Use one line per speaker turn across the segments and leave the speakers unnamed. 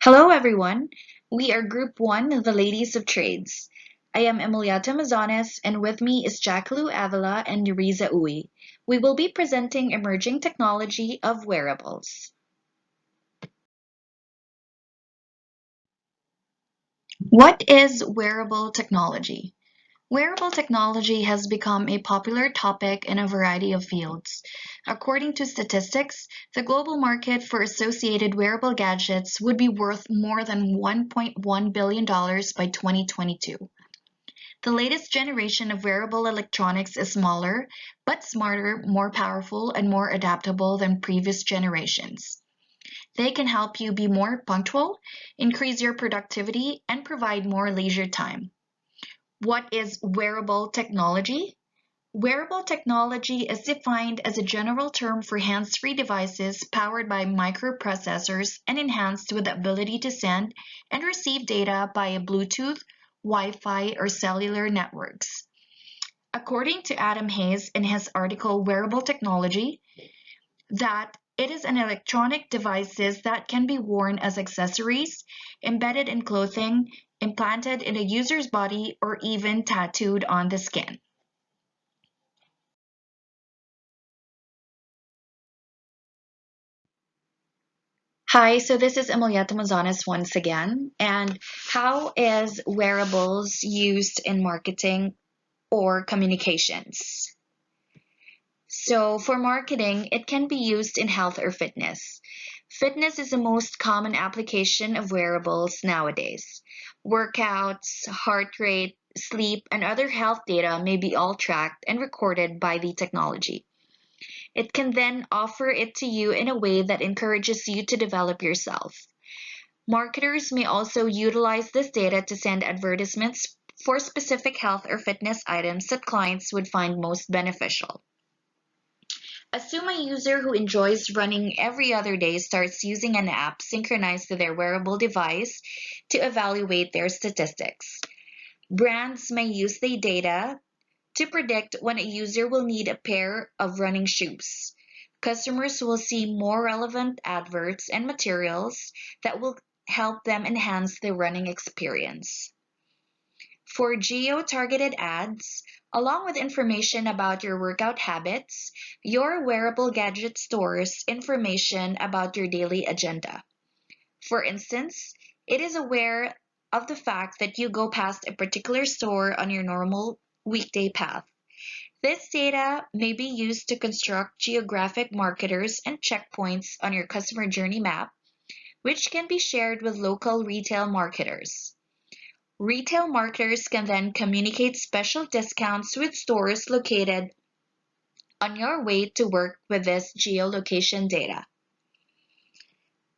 Hello, everyone. We are Group 1, the Ladies of Trades. I am Emiliata Mazanes, and with me is Jacqueline Avila and Neriza Uy. We will be presenting emerging technology of wearables. What is wearable technology? Wearable technology has become a popular topic in a variety of fields. According to statistics, the global market for associated wearable gadgets would be worth more than $1.1 billion by 2022. The latest generation of wearable electronics is smaller, but smarter, more powerful, and more adaptable than previous generations. They can help you be more punctual, increase your productivity, and provide more leisure time. What is wearable technology? Wearable technology is defined as a general term for hands-free devices powered by microprocessors and enhanced with the ability to send and receive data via Bluetooth, Wi-Fi, or cellular networks. According to Adam Hayes in his article Wearable Technology, that it is an electronic devices that can be worn as accessories, embedded in clothing, implanted in a user's body, or even tattooed on the skin. Hi, so this is Emiliata Mazanes once again. And how is wearables used in marketing or communications? So for marketing, it can be used in health or fitness. Fitness is the most common application of wearables nowadays. Workouts, heart rate, sleep, and other health data may be all tracked and recorded by the technology. It can then offer it to you in a way that encourages you to develop yourself. Marketers may also utilize this data to send advertisements for specific health or fitness items that clients would find most beneficial. Assume a user who enjoys running every other day starts using an app synchronized to their wearable device to evaluate their statistics. Brands may use the data to predict when a user will need a pair of running shoes. Customers will see more relevant adverts and materials that will help them enhance their running experience. For geo-targeted ads, along with information about your workout habits, your wearable gadget stores information about your daily agenda. For instance, it is aware of the fact that you go past a particular store on your normal weekday path. This data may be used to construct geographic markers and checkpoints on your customer journey map, which can be shared with local retail marketers. Retail marketers can then communicate special discounts with stores located on your way to work with this geolocation data.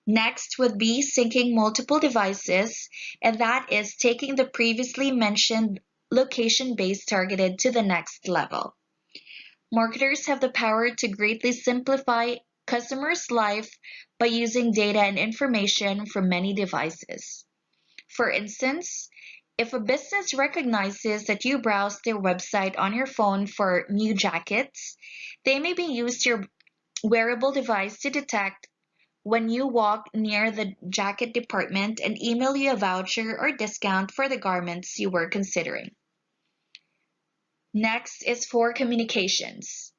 Next would be syncing multiple devices, and that is taking the previously mentioned location-based targeted to the next level. Marketers have the power to greatly simplify customers' life by using data and information from many devices. For instance, if a business recognizes that you browse their website on your phone for new jackets, they may be used your wearable device to detect when you walk near the jacket department and email you a voucher or discount for the garments you were considering. Next is for communications.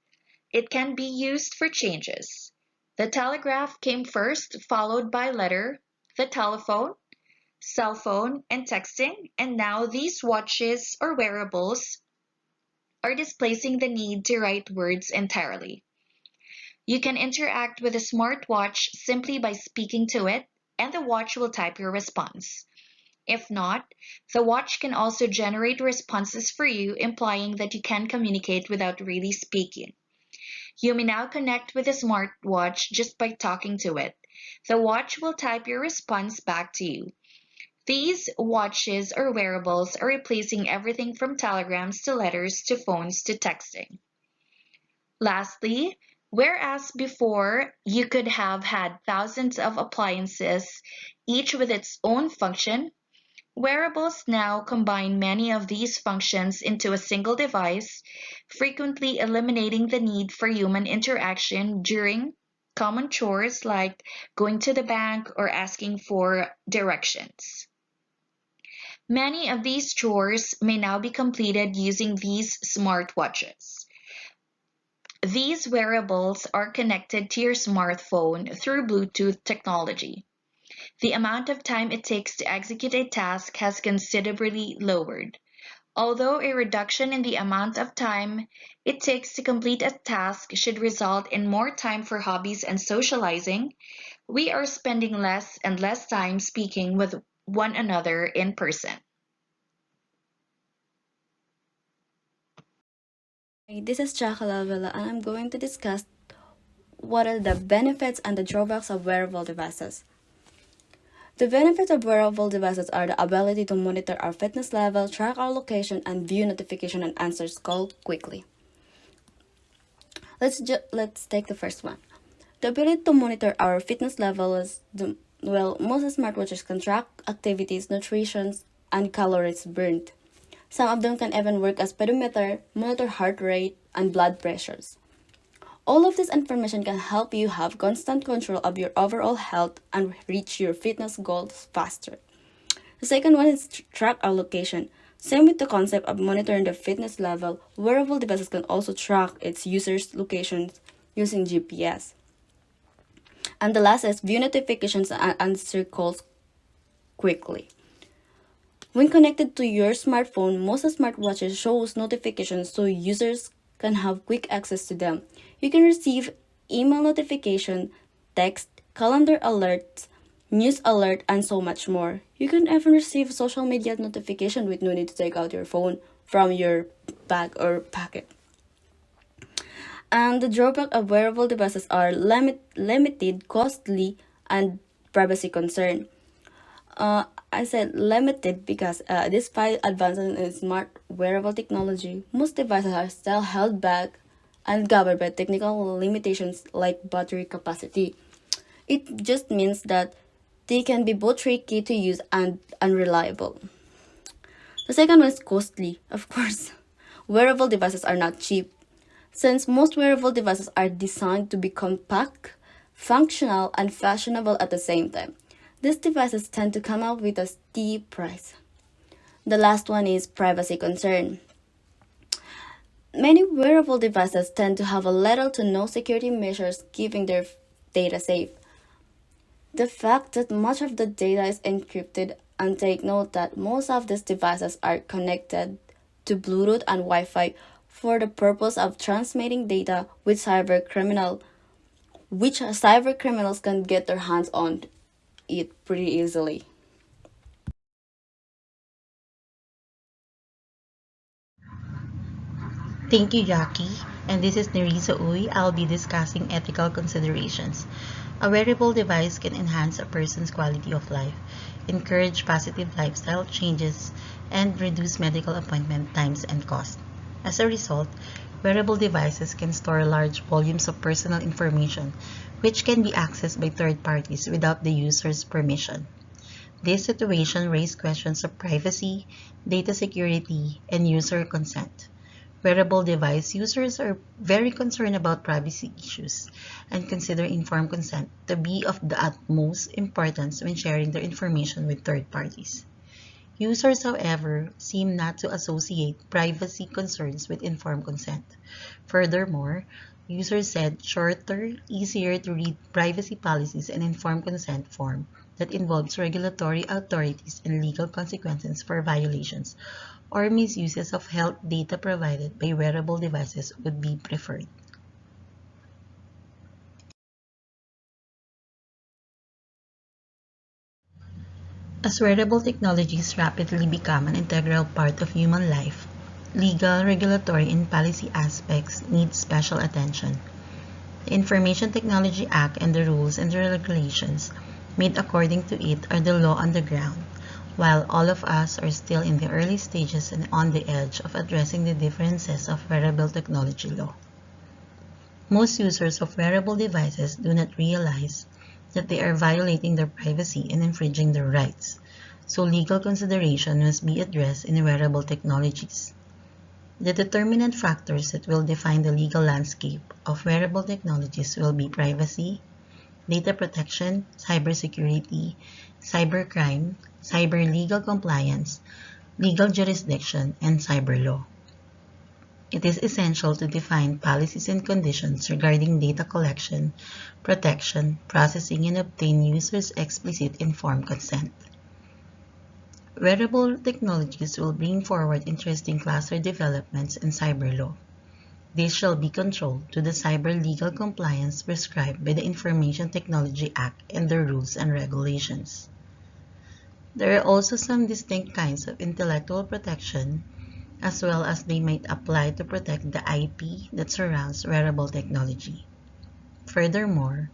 It can be used for changes. The telegraph came first, followed by letter, the telephone, cell phone, and texting, and now these watches or wearables are displacing the need to write words entirely. You can interact with a smartwatch simply by speaking to it, and the watch will type your response. If not, the watch can also generate responses for you, implying that you can communicate without really speaking. You may now connect with the smartwatch just by talking to it. The watch will type your response back to you. These watches or wearables are replacing everything from telegrams to letters to phones to texting. Lastly, whereas before you could have had thousands of appliances, each with its own function, wearables now combine many of these functions into a single device, frequently eliminating the need for human interaction during common chores like going to the bank or asking for directions. Many of these chores may now be completed using these smartwatches. These wearables are connected to your smartphone through Bluetooth technology. The amount of time it takes to execute a task has considerably lowered. Although a reduction in the amount of time it takes to complete a task should result in more time for hobbies and socializing, we are spending less and less time speaking with one another in person.
Hey, this is Chakala Villa, and I'm going to discuss what are the benefits and the drawbacks of wearable devices. The benefits of wearable devices are the ability to monitor our fitness level, track our location, and view notification and answers call quickly. Let's take the first one. The ability to monitor our fitness level is most smartwatches can track activities, nutrition, and calories burned. Some of them can even work as pedometer, monitor heart rate, and blood pressures. All of this information can help you have constant control of your overall health and reach your fitness goals faster. The second one is track our location. Same with the concept of monitoring the fitness level, wearable devices can also track its users' locations using GPS. And the last is view notifications and answer calls quickly. When connected to your smartphone, most smartwatches shows notifications so users can have quick access to them. You can receive email notification, text, calendar alerts, news alert, and so much more. You can even receive social media notification with no need to take out your phone from your bag or pocket. And the drawback of wearable devices are limited, costly, and privacy concern. I said limited because despite advances in smart wearable technology, most devices are still held back and governed by technical limitations like battery capacity. It just means that they can be both tricky to use and unreliable. The second one is costly, of course. Wearable devices are not cheap. Since most wearable devices are designed to be compact, functional, and fashionable at the same time, these devices tend to come out with a steep price. The last one is privacy concern. Many wearable devices tend to have a little to no security measures keeping their data safe. The fact that much of the data is encrypted, and take note that most of these devices are connected to Bluetooth and Wi-Fi for the purpose of transmitting data with which cyber criminals can get their hands on it pretty easily.
Thank you, Jackie. And this is Nerissa Uy. I'll be discussing ethical considerations. A wearable device can enhance a person's quality of life, encourage positive lifestyle changes, and reduce medical appointment times and costs. As a result, wearable devices can store large volumes of personal information, which can be accessed by third parties without the user's permission. This situation raises questions of privacy, data security, and user consent. Wearable device users are very concerned about privacy issues and consider informed consent to be of the utmost importance when sharing their information with third parties. Users, however, seem not to associate privacy concerns with informed consent. Furthermore, users said shorter, easier to read privacy policies and informed consent form that involves regulatory authorities and legal consequences for violations or misuses of health data provided by wearable devices would be preferred. As wearable technologies rapidly become an integral part of human life, legal, regulatory, and policy aspects need special attention. The Information Technology Act and the rules and the regulations made according to it are the law on the ground, while all of us are still in the early stages and on the edge of addressing the differences of wearable technology law. Most users of wearable devices do not realize that they are violating their privacy and infringing their rights, so legal consideration must be addressed in wearable technologies. The determinant factors that will define the legal landscape of wearable technologies will be privacy, data protection, cybersecurity, cybercrime, cyber legal compliance, legal jurisdiction, and cyber law. It is essential to define policies and conditions regarding data collection, protection, processing, and obtain users' explicit informed consent. Wearable technologies will bring forward interesting cluster developments in cyber law. This shall be controlled to the cyber legal compliance prescribed by the Information Technology Act and the rules and regulations. There are also some distinct kinds of intellectual protection, as well as they might apply to protect the IP that surrounds wearable technology. Furthermore,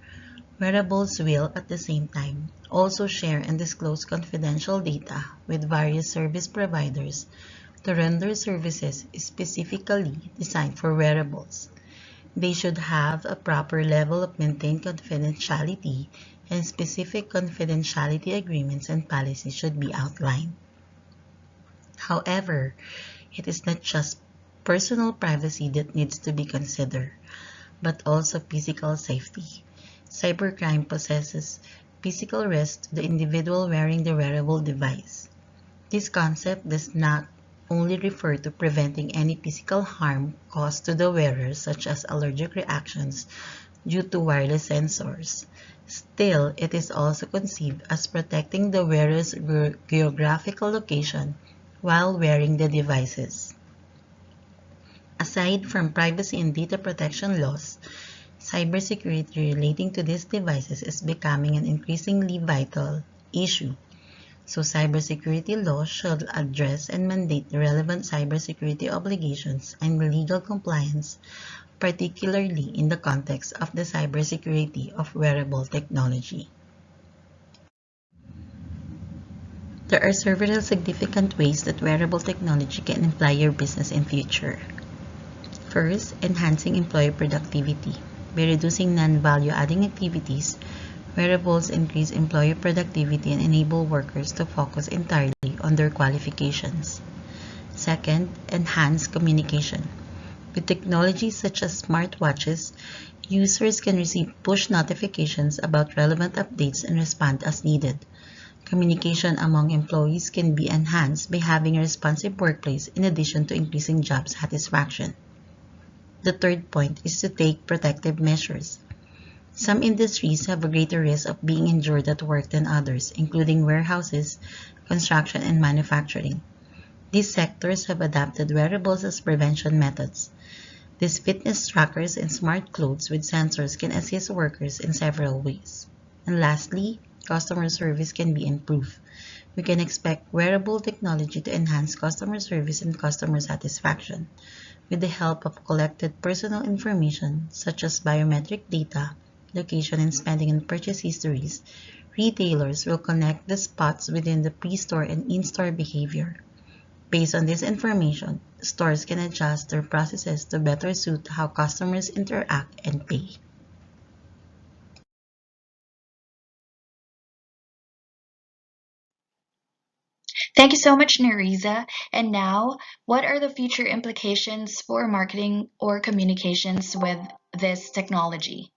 wearables will, at the same time, also share and disclose confidential data with various service providers to render services specifically designed for wearables. They should have a proper level of maintained confidentiality, and specific confidentiality agreements and policies should be outlined. However, it is not just personal privacy that needs to be considered, but also physical safety. Cybercrime possesses physical risk to the individual wearing the wearable device. This concept does not only refer to preventing any physical harm caused to the wearer, such as allergic reactions due to wireless sensors. Still, it is also conceived as protecting the wearer's geographical location while wearing the devices. Aside from privacy and data protection laws, cybersecurity relating to these devices is becoming an increasingly vital issue. So cybersecurity law should address and mandate the relevant cybersecurity obligations and legal compliance, particularly in the context of the cybersecurity of wearable technology. There are several significant ways that wearable technology can imply your business in future. First, enhancing employee productivity. By reducing non-value adding activities, wearables increase employee productivity and enable workers to focus entirely on their qualifications. Second, enhance communication. With technologies such as smartwatches, users can receive push notifications about relevant updates and respond as needed. Communication among employees can be enhanced by having a responsive workplace in addition to increasing job satisfaction. The third point is to take protective measures. Some industries have a greater risk of being injured at work than others, including warehouses, construction, and manufacturing. These sectors have adopted wearables as prevention methods. These fitness trackers and smart clothes with sensors can assist workers in several ways. And lastly, customer service can be improved. We can expect wearable technology to enhance customer service and customer satisfaction. With the help of collected personal information such as biometric data, location, and spending and purchase histories, retailers will connect the spots within the pre-store and in-store behavior. Based on this information, stores can adjust their processes to better suit how customers interact and pay.
Thank you so much, Nereza. And now, what are the future implications for marketing or communications with this technology?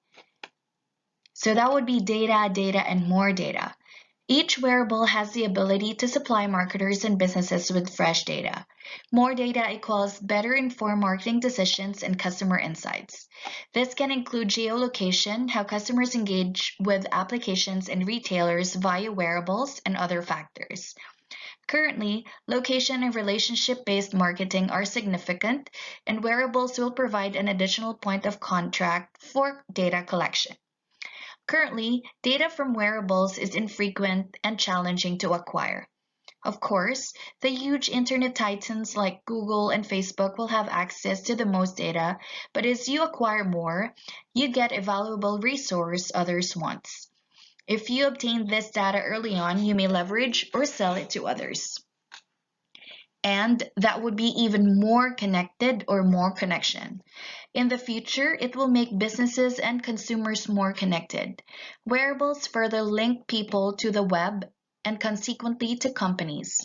So that would be data, data, and more data. Each wearable has the ability to supply marketers and businesses with fresh data. More data equals better informed marketing decisions and customer insights. This can include geolocation, how customers engage with applications and retailers via wearables, and other factors. Currently, location and relationship-based marketing are significant, and wearables will provide an additional point of contact for data collection. Currently, data from wearables is infrequent and challenging to acquire. Of course, the huge internet titans like Google and Facebook will have access to the most data, but as you acquire more, you get a valuable resource others want. If you obtain this data early on, you may leverage or sell it to others. And that would be even more connected or more connection. In the future, it will make businesses and consumers more connected. Wearables further link people to the web and consequently to companies.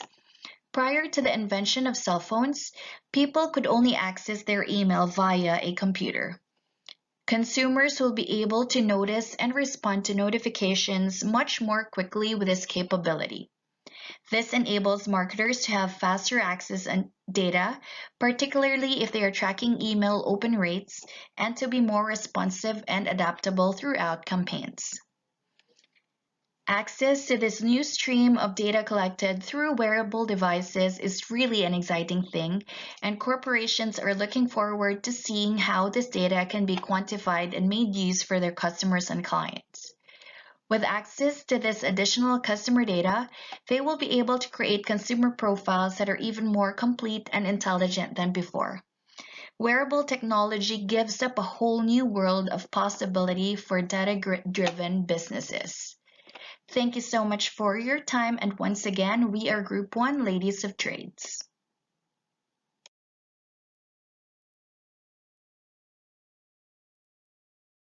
Prior to the invention of cell phones, people could only access their email via a computer. Consumers will be able to notice and respond to notifications much more quickly with this capability. This enables marketers to have faster access and data, particularly if they are tracking email open rates, and to be more responsive and adaptable throughout campaigns. Access to this new stream of data collected through wearable devices is really an exciting thing, and corporations are looking forward to seeing how this data can be quantified and made use for their customers and clients. With access to this additional customer data, they will be able to create consumer profiles that are even more complete and intelligent than before. Wearable technology gives up a whole new world of possibility for data-driven businesses. Thank you so much for your time, and once again, we are Group 1 Ladies of Trades.